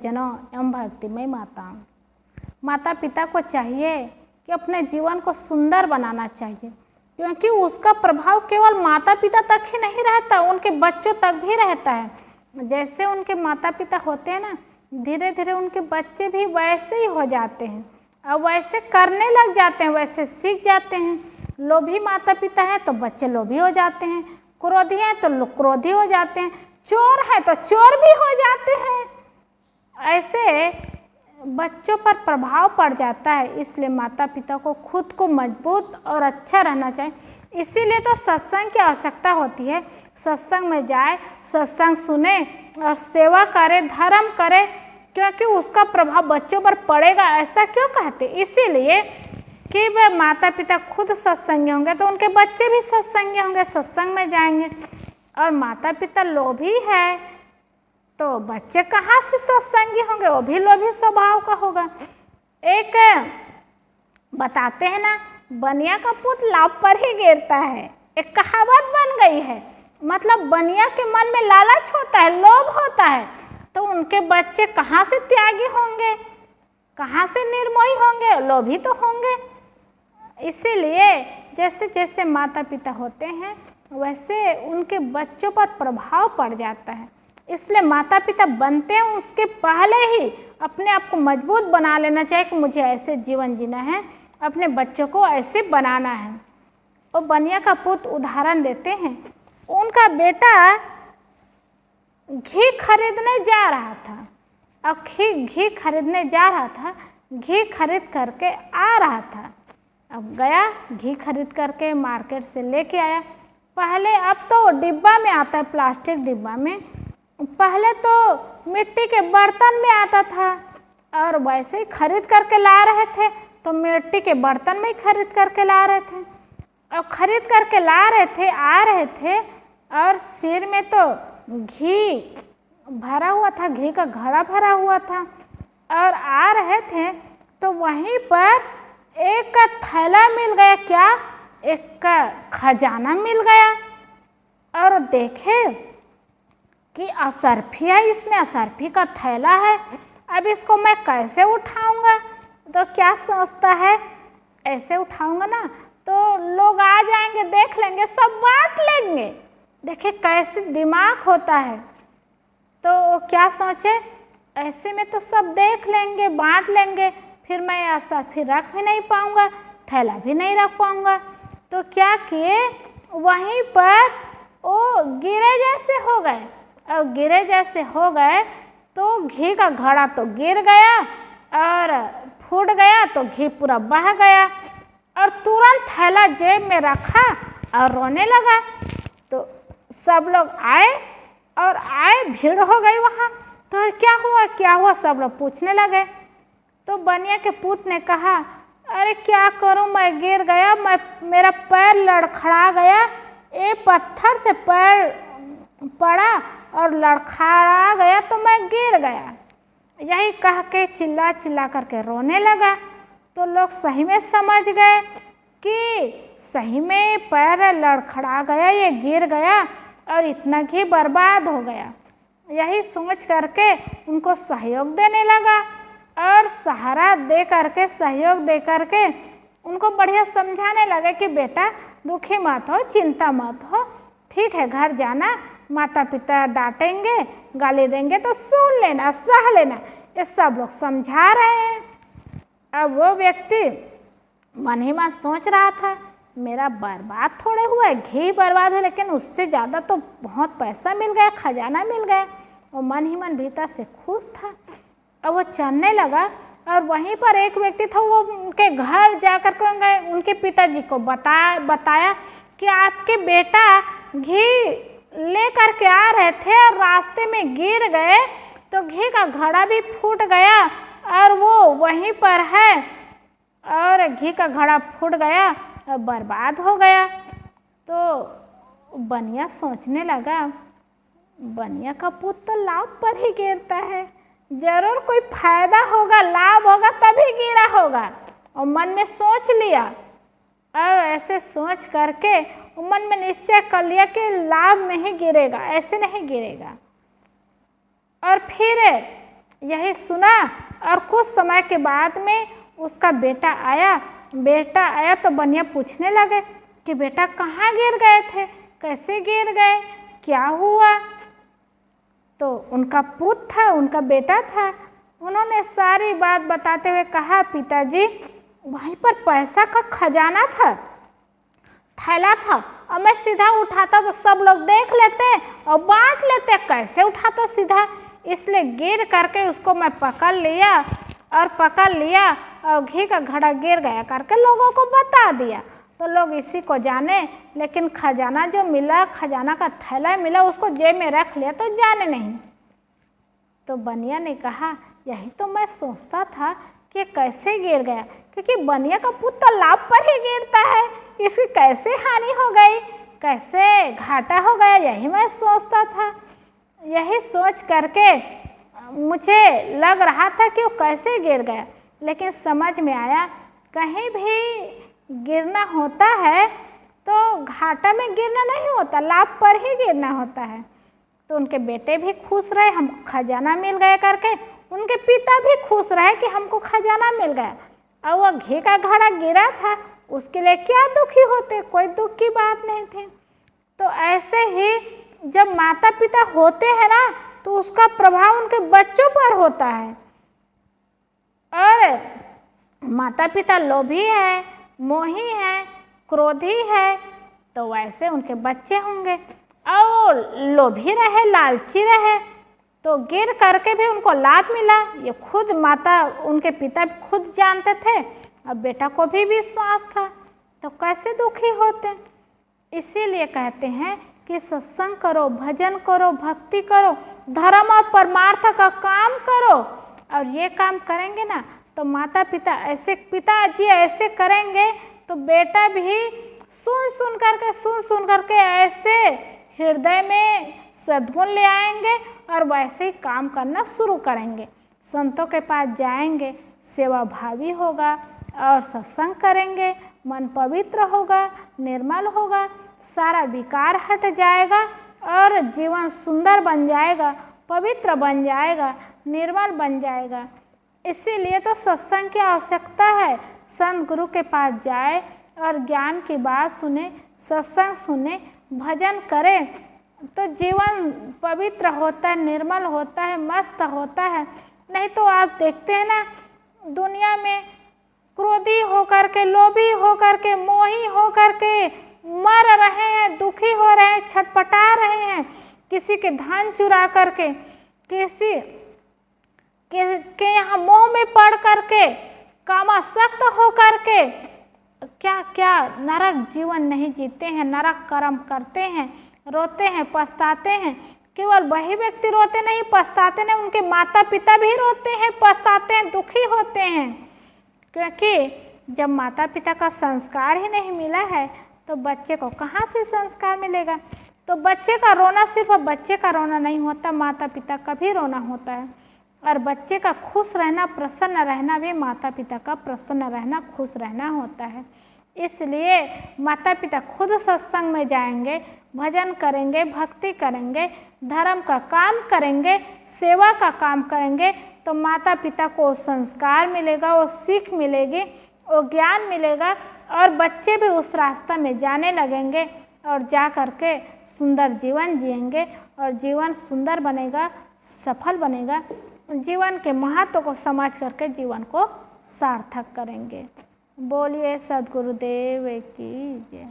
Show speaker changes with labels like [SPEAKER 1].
[SPEAKER 1] गुरुजनों एवं भक्तिमय माताओं, माता पिता को चाहिए कि अपने जीवन को सुंदर बनाना चाहिए, क्योंकि उसका प्रभाव केवल माता पिता तक ही नहीं रहता, उनके बच्चों तक भी रहता है। जैसे उनके माता पिता होते हैं ना, धीरे धीरे उनके बच्चे भी वैसे ही हो जाते हैं और वैसे करने लग जाते हैं, वैसे सीख जाते हैं। लोभी माता पिता हैं तो बच्चे लोभी हो जाते हैं, क्रोधी हैं तो क्रोधी हो जाते हैं, चोर हैं तो चोर भी हो जाते हैं। ऐसे बच्चों पर प्रभाव पड़ जाता है। इसलिए माता पिता को खुद को मजबूत और अच्छा रहना चाहिए। इसीलिए तो सत्संग की आवश्यकता होती है। सत्संग में जाए, सत्संग सुने और सेवा करे, धर्म करे, क्योंकि उसका प्रभाव बच्चों पर पड़ेगा। ऐसा क्यों कहते? इसीलिए कि वे माता पिता खुद सत्संगी होंगे तो उनके बच्चे भी सत्संगी होंगे, सत्संग में जाएंगे। और माता पिता लोभी है तो बच्चे कहाँ से सत्संगी होंगे? वो भी लोभी स्वभाव का होगा। एक बताते हैं ना, बनिया का पुत लाभ पर ही गिरता है, एक कहावत बन गई है। मतलब बनिया के मन में लालच होता है, लोभ होता है, तो उनके बच्चे कहाँ से त्यागी होंगे, कहाँ से निर्मोही होंगे? लोभी तो होंगे। इसीलिए जैसे जैसे माता पिता होते हैं वैसे उनके बच्चों पर प्रभाव पड़ जाता है। इसलिए माता पिता बनते हैं उसके पहले ही अपने आप को मजबूत बना लेना चाहिए कि मुझे ऐसे जीवन जीना है, अपने बच्चों को ऐसे बनाना है। और बनिया का पुत्र उदाहरण देते हैं, उनका बेटा घी खरीदने जा रहा था और घी खरीदने जा रहा था, घी खरीद करके आ रहा था। अब गया, घी खरीद करके मार्केट से लेके आया। पहले, अब तो डिब्बा में आता है, प्लास्टिक डिब्बा में, पहले तो मिट्टी के बर्तन में आता था और वैसे ही खरीद करके ला रहे थे, तो मिट्टी के बर्तन में ही खरीद करके ला रहे थे और खरीद करके ला रहे थे, आ रहे थे और सिर में तो घी भरा हुआ था, घी का घड़ा भरा हुआ था और आ रहे थे तो वहीं पर एक का थैला मिल गया। क्या? एक का खजाना मिल गया। और देखे कि असरफी है, इसमें असरफी का थैला है, अब इसको मैं कैसे उठाऊंगा? तो क्या सोचता है, ऐसे उठाऊंगा ना तो लोग आ जाएंगे, देख लेंगे, सब बांट लेंगे। देखिए कैसे दिमाग होता है। तो क्या सोचे, ऐसे में तो सब देख लेंगे, बांट लेंगे, फिर मैं असरफी रख भी नहीं पाऊंगा, थैला भी नहीं रख पाऊंगा। तो क्या किए, वहीं पर वो गिरे जैसे हो गए और गिरे जैसे हो गए तो घी का घड़ा तो गिर गया और फूट गया, तो घी पूरा बह गया और तुरंत थैला जेब में रखा और रोने लगा। तो सब लोग आए और भीड़ हो गई वहाँ। तो क्या हुआ, क्या हुआ, सब लोग पूछने लगे। तो बनिया के पुत ने कहा, अरे क्या करूं, मैं गिर गया, मेरा पैर लड़खड़ा गया, ये पत्थर से पैर पड़ा और लड़खड़ा गया तो मैं गिर गया। यही कह के चिल्ला चिल्ला करके रोने लगा। तो लोग सही में समझ गए कि सही में पैर लड़खड़ा गया, ये गिर गया और इतना घी बर्बाद हो गया। यही सोच करके उनको सहयोग देने लगा और सहारा दे करके, सहयोग दे करके उनको बढ़िया समझाने लगे कि बेटा दुखी मत हो, चिंता मत हो, ठीक है, घर जाना, माता पिता डांटेंगे, गाली देंगे तो सुन लेना, सह लेना। ये सब लोग समझा रहे हैं। अब वो व्यक्ति मन ही मन सोच रहा था, मेरा बर्बाद थोड़े हुआ है, घी बर्बाद हुआ, लेकिन उससे ज़्यादा तो बहुत पैसा मिल गया, खजाना मिल गया। वो मन ही मन भीतर से खुश था। अब वो चलने लगा और वहीं पर एक व्यक्ति था, वो उनके घर जाकर के उनके पिताजी को बताया कि आपके बेटा घी ले करके आ रहे थे और रास्ते में गिर गए तो घी का घड़ा भी फूट गया और वो वहीं पर है और घी का घड़ा फूट गया और बर्बाद हो गया। तो बनिया सोचने लगा, बनिया का पुत्र तो लाभ पर ही गिरता है, जरूर कोई फायदा होगा, लाभ होगा तभी गिरा होगा। और मन में सोच लिया और ऐसे सोच करके मन में निश्चय कर लिया कि लाभ में ही गिरेगा, ऐसे नहीं गिरेगा। और फिर यही सुना और कुछ समय के बाद में उसका बेटा आया तो बनिया पूछने लगे कि बेटा कहाँ गिर गए थे, कैसे गिर गए, क्या हुआ। तो उनका पुत्र था, उनका बेटा था। उन्होंने सारी बात बताते हुए कहा, पिताजी वहीं पर पैसा का खजाना था, थैला था, और मैं सीधा उठाता तो सब लोग देख लेते और बांट लेते, कैसे उठाता सीधा, इसलिए गिर करके उसको मैं पकड़ लिया और घी का घड़ा गिर गया करके लोगों को बता दिया। तो लोग इसी को जाने, लेकिन खजाना जो मिला, खजाना का थैला मिला, उसको जेब में रख लिया तो जाने नहीं। तो बनिया ने कहा, यही तो मैं सोचता था कि कैसे गिर गया, क्योंकि बनिया का पुत्र तालाब पर ही गिरता है, इसकी कैसे हानि हो गई, कैसे घाटा हो गया, यही मैं सोचता था। यही सोच करके मुझे लग रहा था कि वो कैसे गिर गया, लेकिन समझ में आया कहीं भी गिरना होता है तो घाटा में गिरना नहीं होता, लाभ पर ही गिरना होता है। तो उनके बेटे भी खुश रहे, हमको खजाना मिल गया करके, उनके पिता भी खुश रहे कि हमको खजाना मिल गया। और वह घी का घड़ा गिरा था, उसके लिए क्या दुखी होते, कोई दुख की बात नहीं थी। तो ऐसे ही जब माता पिता होते हैं ना, तो उसका प्रभाव उनके बच्चों पर होता है। और माता पिता लोभी है, मोही है, क्रोधी है, तो वैसे उनके बच्चे होंगे। और लोभी रहे, लालची रहे, तो गिर करके भी उनको लाभ मिला, ये खुद माता, उनके पिता भी खुद जानते थे, और बेटा को भी विश्वास था, तो कैसे दुखी होते। इसीलिए कहते हैं कि सत्संग करो, भजन करो, भक्ति करो, धर्म और परमार्थ का काम करो। और ये काम करेंगे ना तो माता पिता ऐसे, पिताजी ऐसे करेंगे तो बेटा भी सुन सुन करके ऐसे हृदय में सद्गुण ले आएंगे और वैसे ही काम करना शुरू करेंगे। संतों के पास जाएंगे, सेवा भावी होगा और सत्संग करेंगे, मन पवित्र होगा, निर्मल होगा, सारा विकार हट जाएगा और जीवन सुंदर बन जाएगा, पवित्र बन जाएगा, निर्मल बन जाएगा। इसीलिए तो सत्संग की आवश्यकता है। संत गुरु के पास जाए और ज्ञान की बात सुने, सत्संग सुने, भजन करें तो जीवन पवित्र होता है, निर्मल होता है, मस्त होता है। नहीं तो आप देखते हैं ना, दुनिया में क्रोधी होकर के, लोभी होकर के, मोही होकर के मर रहे हैं, दुखी हो रहे हैं, छटपटा रहे हैं, किसी के धन चुरा करके, किसी के यहाँ मोह में पड़ करके, कामासक्त हो करके, क्या क्या नरक जीवन नहीं जीते हैं, नरक कर्म करते हैं, रोते हैं, पछताते हैं। केवल वही व्यक्ति रोते नहीं, पछताते नहीं, उनके माता पिता भी रोते हैं, पछताते हैं, दुखी होते हैं। क्योंकि जब माता पिता का संस्कार ही नहीं मिला है तो बच्चे को कहाँ से संस्कार मिलेगा। तो बच्चे का रोना सिर्फ बच्चे का रोना नहीं होता, माता पिता का भी रोना होता है। और बच्चे का खुश रहना, प्रसन्न रहना भी माता पिता का प्रसन्न रहना, खुश रहना होता है। इसलिए माता पिता खुद सत्संग में जाएंगे, भजन करेंगे, भक्ति करेंगे, धर्म का काम करेंगे, सेवा का काम करेंगे, तो माता पिता को संस्कार मिलेगा, वो सीख मिलेगी, वो ज्ञान मिलेगा और बच्चे भी उस रास्ता में जाने लगेंगे और जा करके सुंदर जीवन जिएंगे और जीवन सुंदर बनेगा, सफल बनेगा। जीवन के महत्व को समझ करके जीवन को सार्थक करेंगे। बोलिए सद्गुरुदेव की जय।